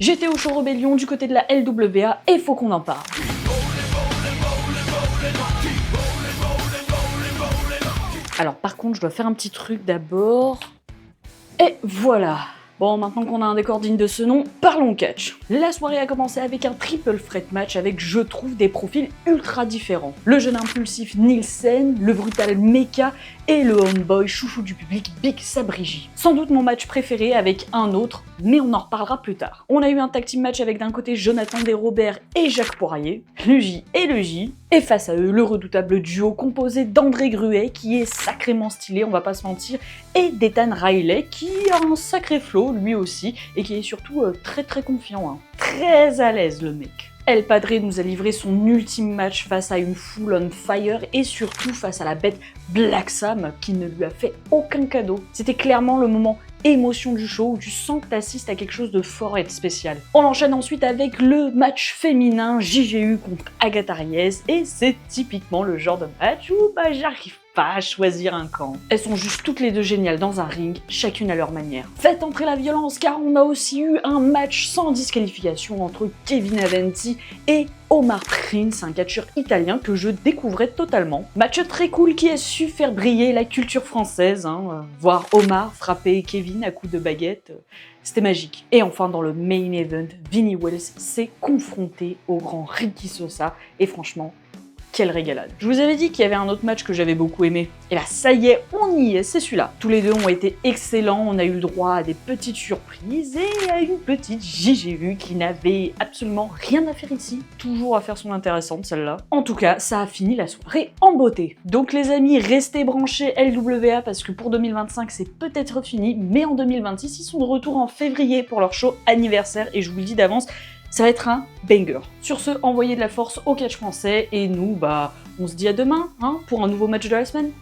J'étais au show Rebellion du côté de la LWA et faut qu'on en parle. Alors par contre, je dois faire un petit truc d'abord. Et voilà. Bon, maintenant qu'on a un décor digne de ce nom, parlons catch. La soirée a commencé avec un triple threat match avec, je trouve, des profils ultra différents. Le jeune impulsif Nielsen, le brutal Mecha et le homeboy chouchou du public Big Sabrigi. Sans doute mon match préféré avec un autre, mais on en reparlera plus tard. On a eu un tag team match avec d'un côté Jonathan Desrobert et Jacques Poirier, le J et le J, et face à eux, le redoutable duo composé d'André Gruet, qui est sacrément stylé, on va pas se mentir, et d'Ethan Riley, qui a un sacré flow, lui aussi, et qui est surtout très confiant, hein. Très à l'aise le mec. El Padre nous a livré son ultime match face à une foule on fire et surtout face à la bête Black Sam qui ne lui a fait aucun cadeau. C'était clairement le moment émotion du show où tu sens que tu assistes à quelque chose de fort et de spécial. On enchaîne ensuite avec le match féminin JGU contre Agatha Reyes et c'est typiquement le genre de match où j'arrive pas à choisir un camp. Elles sont juste toutes les deux géniales dans un ring, chacune à leur manière. Faites entrer la violence car on a aussi eu un match sans disqualification entre Kevin Aventi et Omar Prince, un catcheur italien que je découvrais totalement. Match très cool qui a su faire briller la culture française, hein. Voir Omar frapper Kevin à coups de baguette, c'était magique. Et enfin dans le main event, Vinnie Wells s'est confronté au grand Ricky Sosa et franchement, quelle régalade. Je vous avais dit qu'il y avait un autre match que j'avais beaucoup aimé. Et là, ça y est, on y est, c'est celui-là. Tous les deux ont été excellents, on a eu le droit à des petites surprises et à une petite JGU qui n'avait absolument rien à faire ici. Toujours à faire son intéressante, celle-là. En tout cas, ça a fini la soirée en beauté. Donc les amis, restez branchés LWA parce que pour 2025, c'est peut-être fini, mais en 2026, ils sont de retour en février pour leur show anniversaire et je vous le dis d'avance, ça va être un banger. Sur ce, envoyez de la force au catch français et nous, on se dit à demain, hein, pour un nouveau match de la semaine.